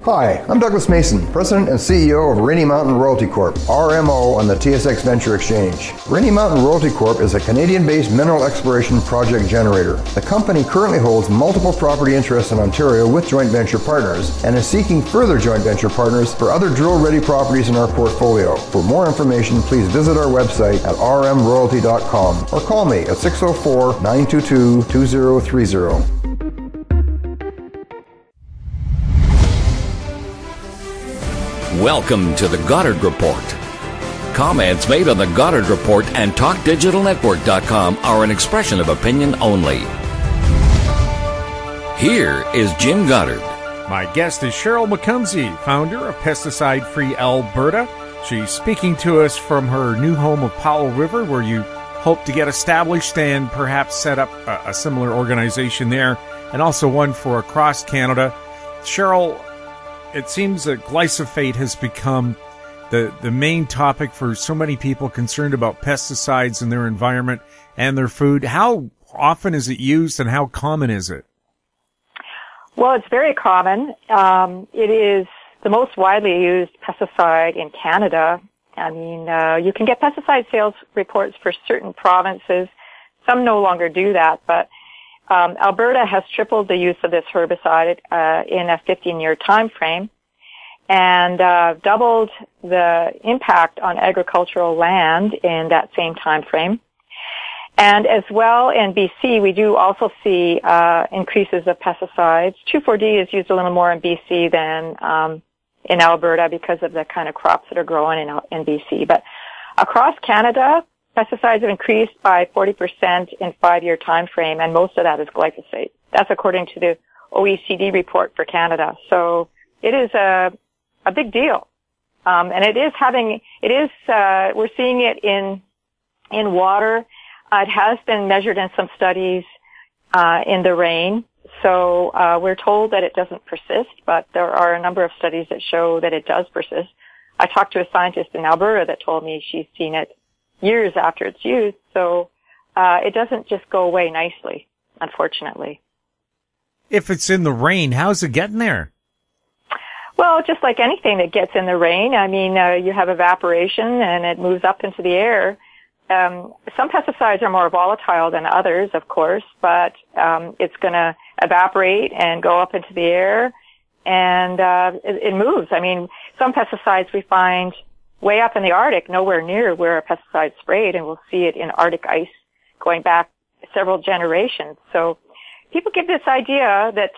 Hi, I'm Douglas Mason, President and CEO of Rainy Mountain Royalty Corp., RMO, on the TSX Venture Exchange. Rainy Mountain Royalty Corp. is a Canadian-based mineral exploration project generator. The company currently holds multiple property interests in Ontario with joint venture partners and is seeking further joint venture partners for other drill-ready properties in our portfolio. For more information, please visit our website at rmroyalty.com or call me at 604-922-2030. Welcome to the Goddard Report. Comments made on the Goddard Report and TalkDigitalNetwork.com are an expression of opinion only. Here is Jim Goddard. My guest is Sheryl McCumsey, founder of Pesticide Free Alberta. She's speaking to us from her new home of Powell River, where you hope to get established and perhaps set up a similar organization there, and also one for across Canada. Sheryl, it seems that glyphosate has become the main topic for so many people concerned about pesticides in their environment and their food. How often is it used and how common is it? Well, it's very common. It is the most widely used pesticide in Canada. I mean, you can get pesticide sales reports for certain provinces. Some no longer do that, but Alberta has tripled the use of this herbicide in a 15-year time frame and doubled the impact on agricultural land in that same time frame. And as well in BC, we do also see increases of pesticides. 2,4-D is used a little more in BC than in Alberta because of the kind of crops that are growing in BC. But across Canada, pesticides have increased by 40% in 5-year time frame, and most of that is glyphosate. That's according to the OECD report for Canada. So it is a big deal. And we're seeing it in water. It has been measured in some studies in the rain. So we're told that it doesn't persist, but there are a number of studies that show that it does persist. I talked to a scientist in Alberta that told me she's seen it years after it's used, so it doesn't just go away nicely, unfortunately. If it's in the rain, how's it getting there? Well, just like anything that gets in the rain, I mean, you have evaporation and it moves up into the air. Some pesticides are more volatile than others, of course, but it's going to evaporate and go up into the air, and it moves. I mean, some pesticides we find way up in the Arctic, nowhere near where a pesticide sprayed, and we'll see it in Arctic ice going back several generations. So people give this idea that,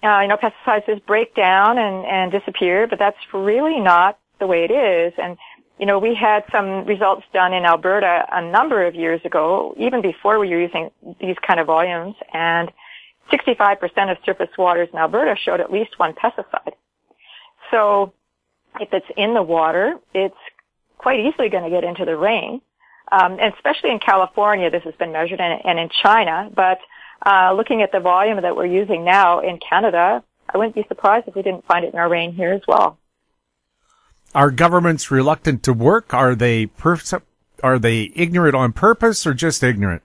pesticides just break down and disappear, but that's really not the way it is. And, we had some results done in Alberta a number of years ago, even before we were using these kind of volumes, and 65% of surface waters in Alberta showed at least one pesticide. So if it's in the water, it's quite easily going to get into the rain. And especially in California, this has been measured, and in China. But looking at the volume that we're using now in Canada, I wouldn't be surprised if we didn't find it in our rain here as well. Are governments reluctant to work? Are they ignorant on purpose or just ignorant?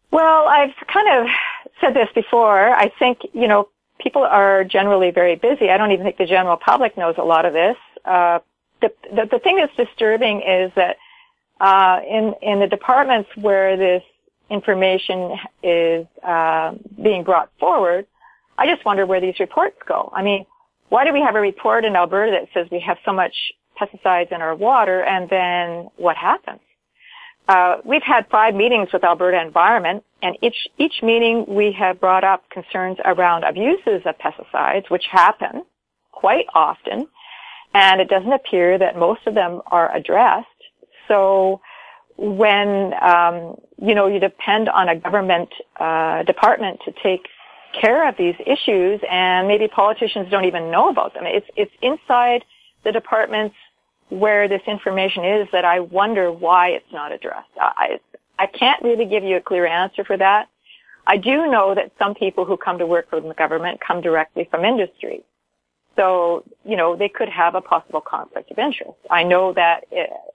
Well, I've kind of said this before. I think, people are generally very busy. I don't even think the general public knows a lot of this. The thing that's disturbing is that in the departments where this information is being brought forward, I just wonder where these reports go. I mean, why do we have a report in Alberta that says we have so much pesticides in our water, and then what happens? We've had 5 meetings with Alberta Environment, and each meeting we have brought up concerns around abuses of pesticides, which happen quite often, and it doesn't appear that most of them are addressed. So when, you depend on a government department to take care of these issues, and maybe politicians don't even know about them. It's inside the departments where this information is that I wonder why it's not addressed. I can't really give you a clear answer for that. I do know that some people who come to work for the government come directly from industry. So, they could have a possible conflict of interest. I know that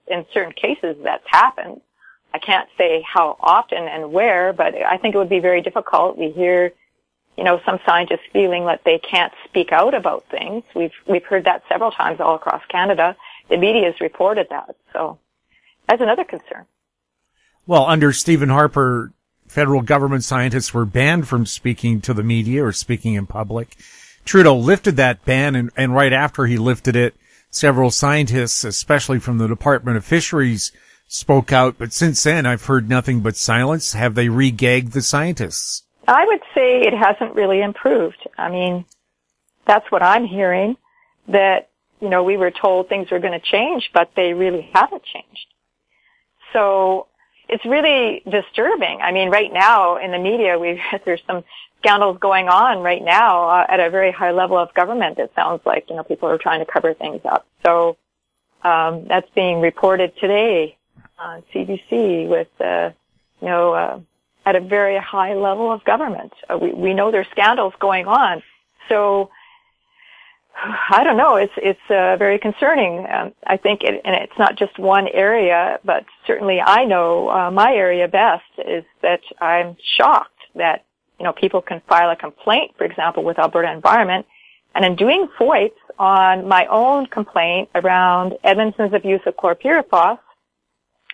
in certain cases that's happened. I can't say how often and where, but I think it would be very difficult. We hear some scientists feeling that they can't speak out about things. We've heard that several times all across Canada. The media has reported that. So that's another concern. Well, under Stephen Harper, federal government scientists were banned from speaking to the media or speaking in public. Trudeau lifted that ban, and right after he lifted it, several scientists, especially from the Department of Fisheries, spoke out. But since then, I've heard nothing but silence. Have they re-gagged the scientists? I would say it hasn't really improved. I mean, that's what I'm hearing, that, we were told things were going to change, but they really haven't changed. So it's really disturbing. I mean, right now in the media, there's some scandals going on right now at a very high level of government. It sounds like, people are trying to cover things up. So that's being reported today on CBC with, at a very high level of government. We know there's scandals going on. So I don't know. It's very concerning. I think and it's not just one area, but certainly I know my area best is that I'm shocked that people can file a complaint, for example, with Alberta Environment, and in doing FOIPs on my own complaint around Edmonton's abuse of chlorpyrifos,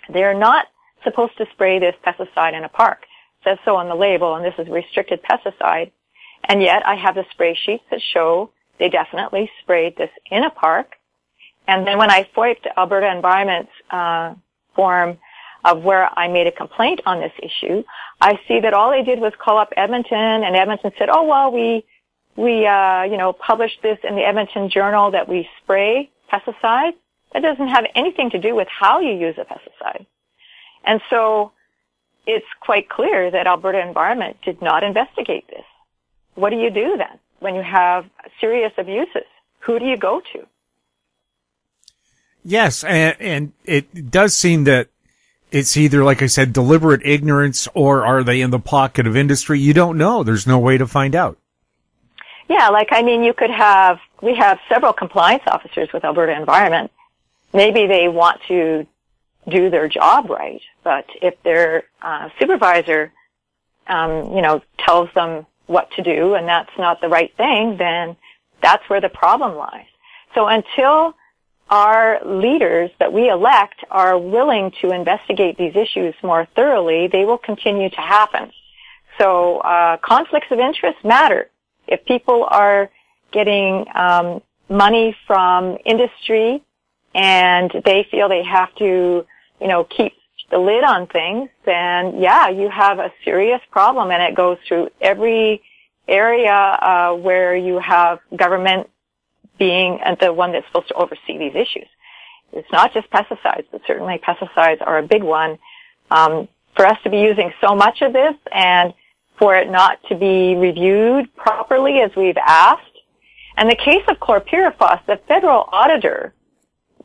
they're not supposed to spray this pesticide in a park. It says so on the label, and this is restricted pesticide, and yet I have the spray sheets that show they definitely sprayed this in a park. And then when I FOIPed Alberta Environment's form of where I made a complaint on this issue, I see that all they did was call up Edmonton, and Edmonton said, oh, well, we published this in the Edmonton Journal that we spray pesticides. That doesn't have anything to do with how you use a pesticide. And so it's quite clear that Alberta Environment did not investigate this. What do you do then when you have serious abuses? Who do you go to? Yes, and it does seem that it's either, like I said, deliberate ignorance, or are they in the pocket of industry? You don't know. There's no way to find out. Yeah, we have several compliance officers with Alberta Environment. Maybe they want to do their job right, but if their supervisor, tells them what to do and that's not the right thing, then that's where the problem lies. So until our leaders that we elect are willing to investigate these issues more thoroughly, they will continue to happen. So conflicts of interest matter. If people are getting money from industry and they feel they have to, keep the lid on things, then yeah, you have a serious problem, and it goes through every area where you have government being the one that's supposed to oversee these issues. It's not just pesticides, but certainly pesticides are a big one. For us to be using so much of this and for it not to be reviewed properly as we've asked. In the case of chlorpyrifos, the federal auditor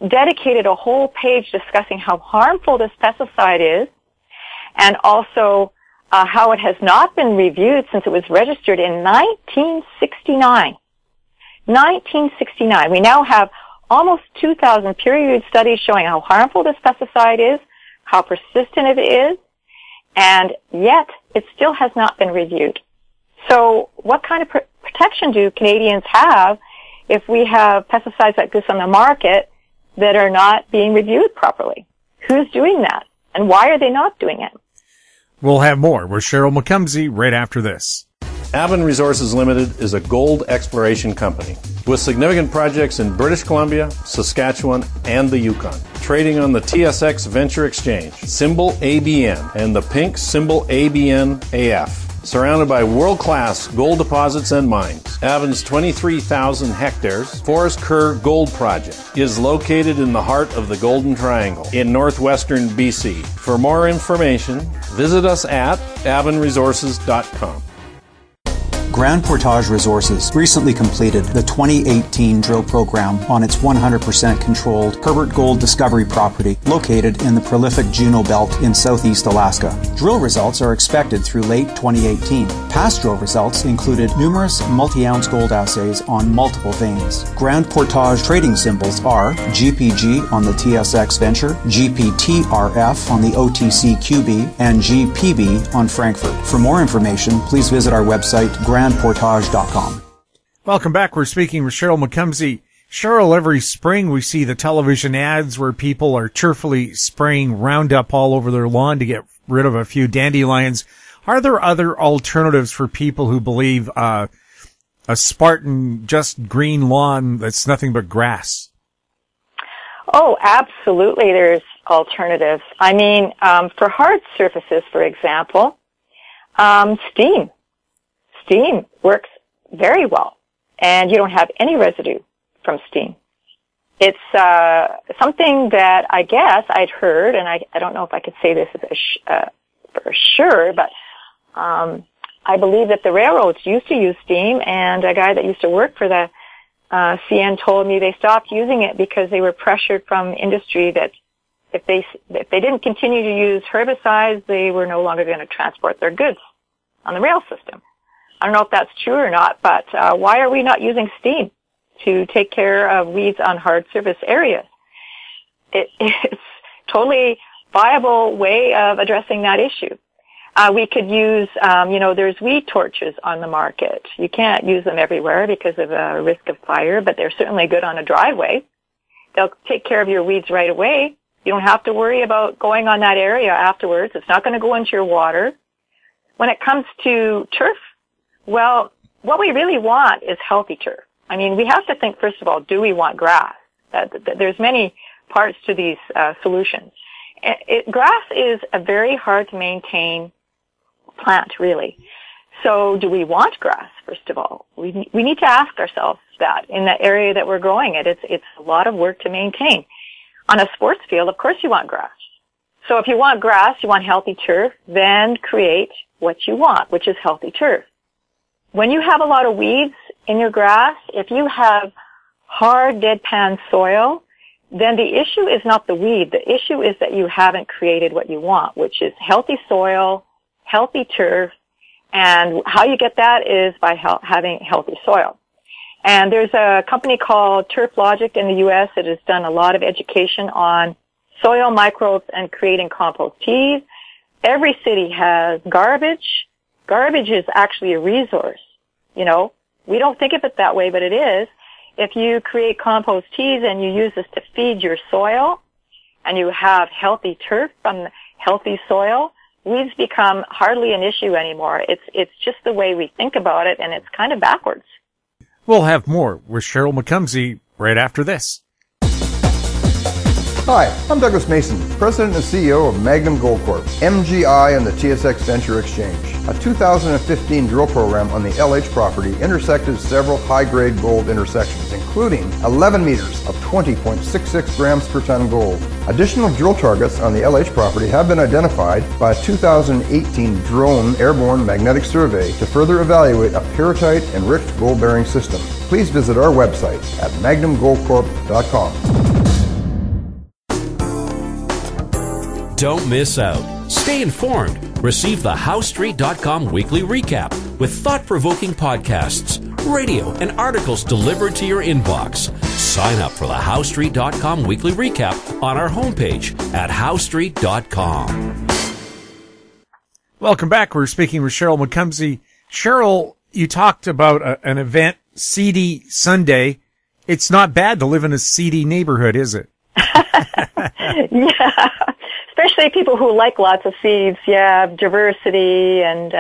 dedicated a whole page discussing how harmful this pesticide is, and also how it has not been reviewed since it was registered in 1969. 1969. We now have almost 2,000 peer-reviewed studies showing how harmful this pesticide is, how persistent it is, and yet it still has not been reviewed. So what kind of protection do Canadians have if we have pesticides like this on the market that are not being reviewed properly? Who's doing that? And why are they not doing it? We'll have more with Sheryl McCumsey right after this. Avon Resources Limited is a gold exploration company with significant projects in British Columbia, Saskatchewan, and the Yukon. Trading on the TSX Venture Exchange, symbol ABN, and the pink symbol ABN-AF. Surrounded by world-class gold deposits and mines, Avon's 23,000 hectares Forest Kerr Gold Project is located in the heart of the Golden Triangle in northwestern BC. For more information, visit us at avonresources.com. Grand Portage Resources recently completed the 2018 drill program on its 100% controlled Herbert Gold Discovery property located in the prolific Juno Belt in southeast Alaska. Drill results are expected through late 2018. Past drill results included numerous multi-ounce gold assays on multiple veins. Grand Portage trading symbols are GPG on the TSX Venture, GPTRF on the OTCQB, and GPB on Frankfurt. For more information, please visit our website, grandportage.com. Welcome back. We're speaking with Sheryl McCumsey. Sheryl, every spring we see the television ads where people are cheerfully spraying Roundup all over their lawn to get rid of a few dandelions. Are there other alternatives for people who believe a Spartan, just green lawn that's nothing but grass? Oh, absolutely. There's alternatives. I mean, for hard surfaces, for example, steam. Steam works very well, and you don't have any residue from steam. It's something that I guess I'd heard, and I don't know if I could say this for sure, but I believe that the railroads used to use steam, and a guy that used to work for the CN told me they stopped using it because they were pressured from industry that if they didn't continue to use herbicides, they were no longer going to transport their goods on the rail system. I don't know if that's true or not, but why are we not using steam to take care of weeds on hard surface areas? It's totally viable way of addressing that issue. We could use, there's weed torches on the market. You can't use them everywhere because of a risk of fire, but they're certainly good on a driveway. They'll take care of your weeds right away. You don't have to worry about going on that area afterwards. It's not going to go into your water. When it comes to turf, well, what we really want is healthy turf. I mean, we have to think, first of all, do we want grass? There's many parts to these solutions. Grass is a very hard to maintain plant, really. So do we want grass, first of all? We need to ask ourselves that in the area that we're growing it. It's a lot of work to maintain. On a sports field, of course you want grass. So if you want grass, you want healthy turf, then create what you want, which is healthy turf. When you have a lot of weeds in your grass, if you have hard, deadpan soil, then the issue is not the weed. The issue is that you haven't created what you want, which is healthy soil, healthy turf, and how you get that is by having healthy soil. And there's a company called Turf Logic in the U.S. that has done a lot of education on soil microbes and creating compost teas. Every city has garbage. Garbage is actually a resource. You know, we don't think of it that way, but it is. If you create compost teas and you use this to feed your soil and you have healthy turf from healthy soil, weeds become hardly an issue anymore. It's just the way we think about it, and it's kind of backwards. We'll have more with Sheryl McCumsey right after this. Hi, I'm Douglas Mason, President and CEO of Magnum Gold Corp, MGI and the TSX Venture Exchange. A 2015 drill program on the LH property intersected several high-grade gold intersections, including 11 meters of 20.66 grams per ton gold. Additional drill targets on the LH property have been identified by a 2018 drone airborne magnetic survey to further evaluate a pyrrhotite-enriched gold-bearing system. Please visit our website at magnumgoldcorp.com. Don't miss out. Stay informed. Receive the HowStreet.com weekly recap with thought-provoking podcasts, radio, and articles delivered to your inbox. Sign up for the HowStreet.com weekly recap on our homepage at HowStreet.com. Welcome back. We're speaking with Sheryl McCumsey. Sheryl, you talked about an event, Seedy Sunday. It's not bad to live in a seedy neighborhood, is it? Yeah. Especially people who like lots of seeds, diversity and,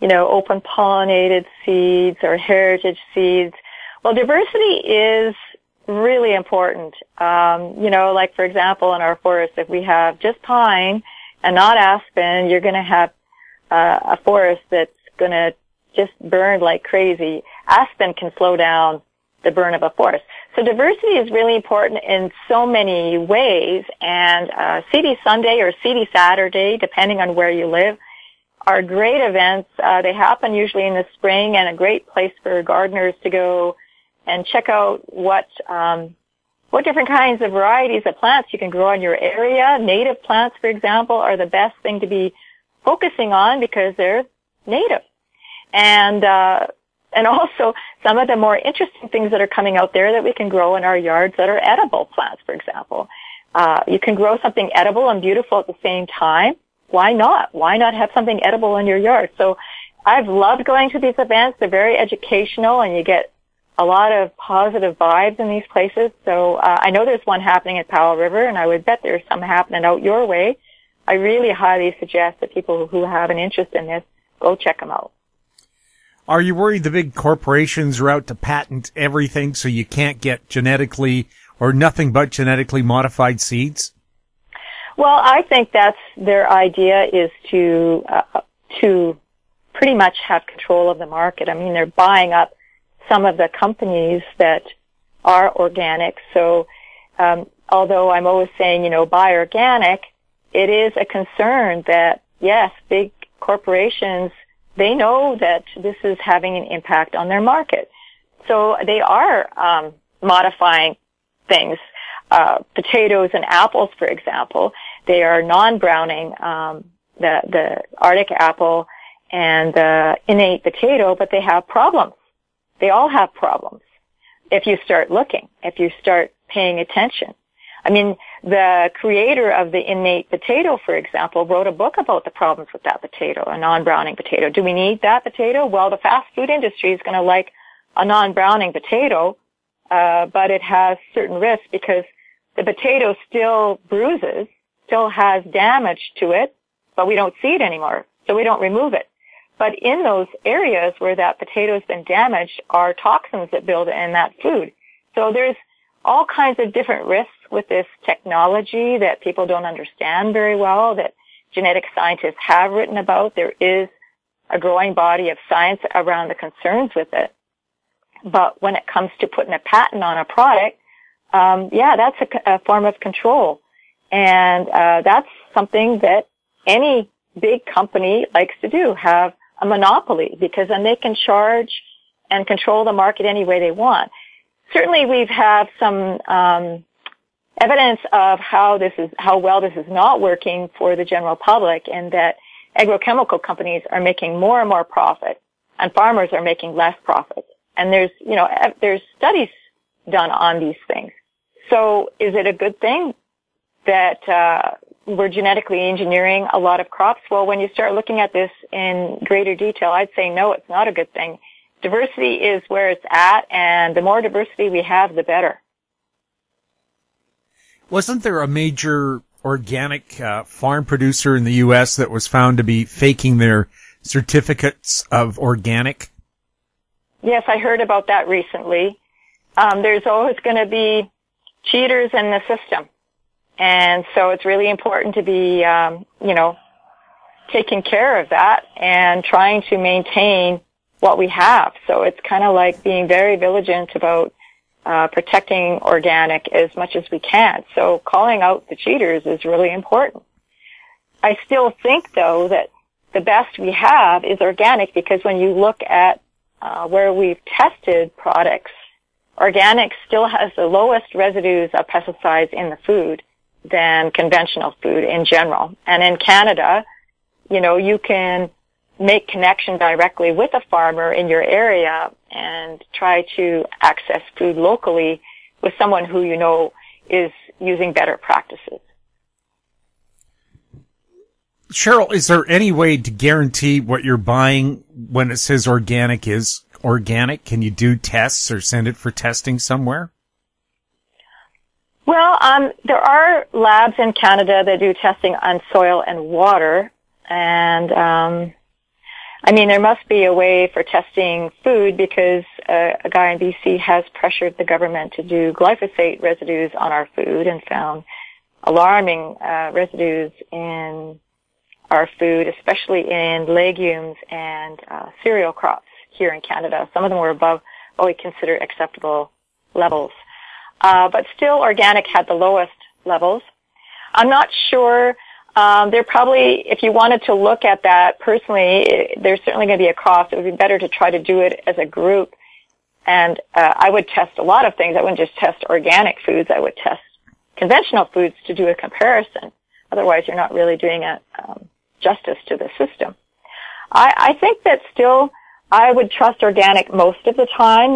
open pollinated seeds or heritage seeds. Well, diversity is really important. Like for example, in our forest, if we have just pine and not aspen, you're going to have a forest that's going to just burn like crazy. Aspen can slow down the burn of a forest. So diversity is really important in so many ways, and Seedy Sunday or Seedy Saturday, depending on where you live, are great events. They happen usually in the spring, and a great place for gardeners to go and check out what different kinds of varieties of plants you can grow in your area. Native plants, for example, are the best thing to be focusing on because they're native. And also some of the more interesting things that are coming out there that we can grow in our yards that are edible plants, for example. You can grow something edible and beautiful at the same time. Why not? Why not have something edible in your yard? So I've loved going to these events. They're very educational, and you get a lot of positive vibes in these places. So I know there's one happening at Powell River, and I would bet there's some happening out your way. I really highly suggest that people who have an interest in this go check them out. Are you worried the big corporations are out to patent everything so you can't get genetically or nothing but genetically modified seeds? Well, I think that's their idea, is to pretty much have control of the market. I mean, they're buying up some of the companies that are organic. So, although I'm always saying, buy organic, it is a concern that, yes, big corporations, they know that this is having an impact on their market. So they are modifying things. Potatoes and apples, for example, they are non-browning, the Arctic apple and the innate potato, but they have problems. They all have problems if you start looking, if you start paying attention. I mean, the creator of the innate potato, for example, wrote a book about the problems with that potato, a non-browning potato. Do we need that potato? Well, the fast food industry is going to like a non-browning potato, but it has certain risks because the potato still bruises, still has damage to it, but we don't see it anymore, so we don't remove it. But in those areas where that potato has been damaged are toxins that build in that food. So there's all kinds of different risks with this technology that people don't understand very well, that genetic scientists have written about. There is a growing body of science around the concerns with it. But when it comes to putting a patent on a product, that's a form of control. And that's something that any big company likes to do, have a monopoly, because then they can charge and control the market any way they want. Certainly we've had some evidence of how well this is not working for the general public, and that agrochemical companies are making more and more profit and farmers are making less profit. And there's studies done on these things. So is it a good thing that we're genetically engineering a lot of crops? Well, when you start looking at this in greater detail, I'd say no, it's not a good thing. Diversity is where it's at, and the more diversity we have, the better. Wasn't there a major organic farm producer in the U.S. that was found to be faking their certificates of organic? Yes, I heard about that recently. There's always going to be cheaters in the system. And so it's really important to be, taking care of that and trying to maintain what we have. So it's kind of like being very vigilant about protecting organic as much as we can. So calling out the cheaters is really important. I still think, though, that the best we have is organic, because when you look at where we've tested products, organic still has the lowest residues of pesticides in the food than conventional food in general. And in Canada, you can make connection directly with a farmer in your area and try to access food locally with someone who is using better practices. Sheryl, is there any way to guarantee what you're buying when it says organic is organic? Can you do tests or send it for testing somewhere? Well, there are labs in Canada that do testing on soil and water, and there must be a way for testing food, because a guy in BC has pressured the government to do glyphosate residues on our food and found alarming residues in our food, especially in legumes and cereal crops here in Canada. Some of them were above what we consider acceptable levels. But still, organic had the lowest levels. I'm not sure. There probably, if you wanted to look at that personally, there's certainly going to be a cost. It would be better to try to do it as a group. And I would test a lot of things. I wouldn't just test organic foods. I would test conventional foods to do a comparison. Otherwise, you're not really doing justice to the system. I think that still I would trust organic most of the time,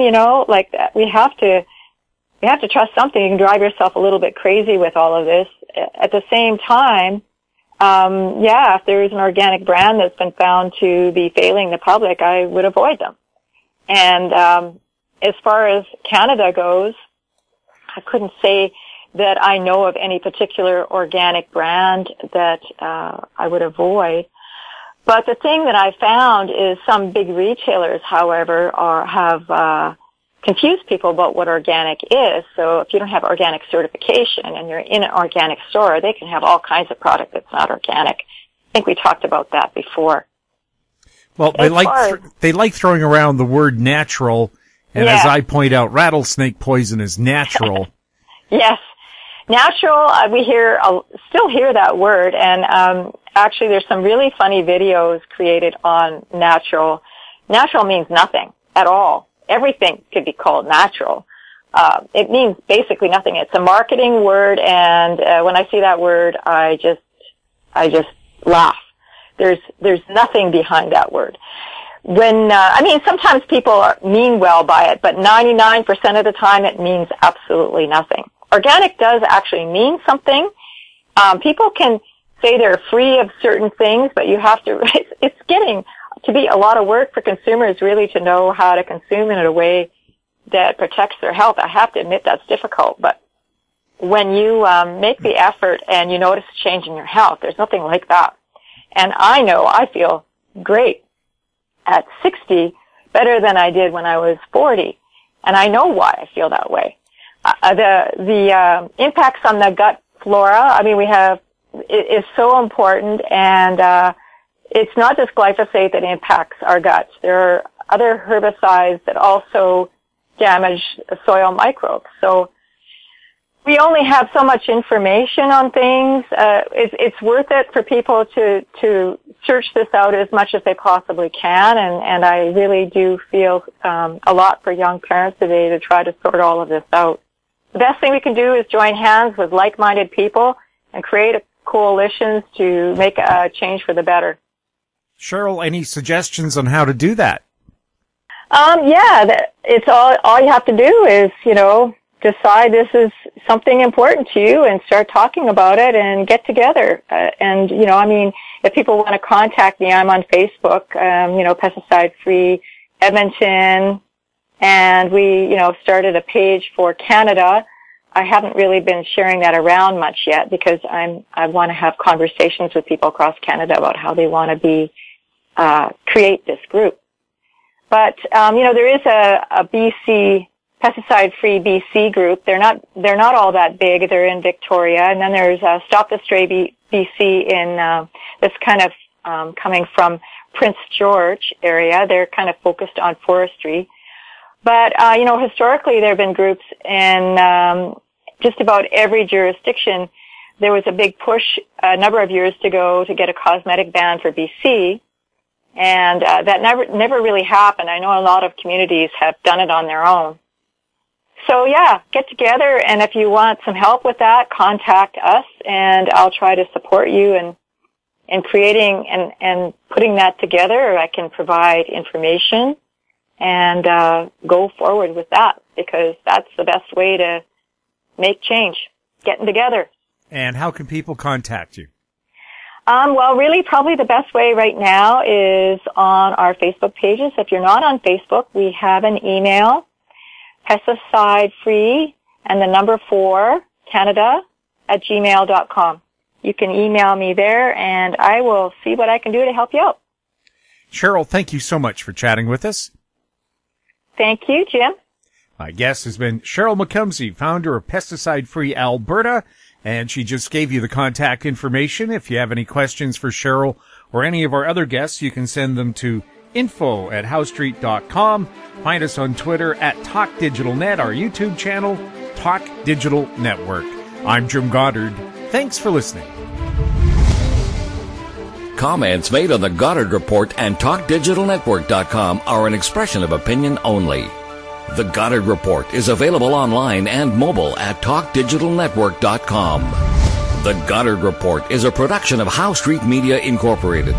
like we have to trust something. You can drive yourself a little bit crazy with all of this. At the same time, if there is an organic brand that's been found to be failing the public, I would avoid them. And as far as Canada goes, I couldn't say that I know of any particular organic brand that I would avoid. But the thing that I found is some big retailers, however, have confused people about what organic is. So if you don't have organic certification and you're in an organic store, they can have all kinds of product that's not organic. I think we talked about that before. Well, they like throwing around the word natural, and as I point out, rattlesnake poison is natural. Yes. Natural, we still hear that word, and actually there's some really funny videos created on natural. Natural means nothing at all. Everything could be called natural. It means basically nothing. It's a marketing word, and when I see that word, I just laugh. There's nothing behind that word. Sometimes people mean well by it, but 99% of the time it means absolutely nothing. Organic does actually mean something. People can say they're free of certain things, but you have to, it's getting to be a lot of work for consumers really to know how to consume in a way that protects their health. I have to admit that's difficult, but when you make the effort and you notice a change in your health, there's nothing like that. And I know I feel great at 60, better than I did when I was 40. And I know why I feel that way. The impacts on the gut flora, is so important, and it's not just glyphosate that impacts our guts. There are other herbicides that also damage soil microbes. So we only have so much information on things. It's worth it for people to search this out as much as they possibly can, and I really do feel a lot for young parents today to try to sort all of this out. The best thing we can do is join hands with like-minded people and create coalitions to make a change for the better. Sheryl, any suggestions on how to do that? It's all you have to do is, decide this is something important to you and start talking about it and get together. If people want to contact me, I'm on Facebook, Pesticide Free Edmonton, and we, started a page for Canada. I haven't really been sharing that around much yet because I want to have conversations with people across Canada about how they want to create this group. But, there is a BC, Pesticide Free BC group. They're not all that big. They're in Victoria. And then there's Stop the Stray BC in, this kind of, coming from Prince George area. They're kind of focused on forestry. But, historically there have been groups in, just about every jurisdiction. There was a big push a number of years ago to get a cosmetic ban for BC. And, that never really happened. I know a lot of communities have done it on their own. So get together, and if you want some help with that, contact us, and I'll try to support you in creating and putting that together. I can provide information and go forward with that, because that's the best way to make change, getting together. And how can people contact you? Really probably the best way right now is on our Facebook pages. If you're not on Facebook, we have an email, pesticide free and the number 4 Canada@gmail.com. You can email me there, and I will see what I can do to help you out. Sheryl, thank you so much for chatting with us. Thank you, Jim. My guest has been Sheryl McCumsey, founder of Pesticide Free Alberta, and she just gave you the contact information. If you have any questions for Sheryl or any of our other guests, you can send them to info@howstreet.com. Find us on Twitter @TalkDigitalNet, our YouTube channel, Talk Digital Network. I'm Jim Goddard. Thanks for listening. Comments made on the Goddard Report and TalkDigitalNetwork.com are an expression of opinion only. The Goddard Report is available online and mobile at TalkDigitalNetwork.com. The Goddard Report is a production of Howe Street Media Incorporated.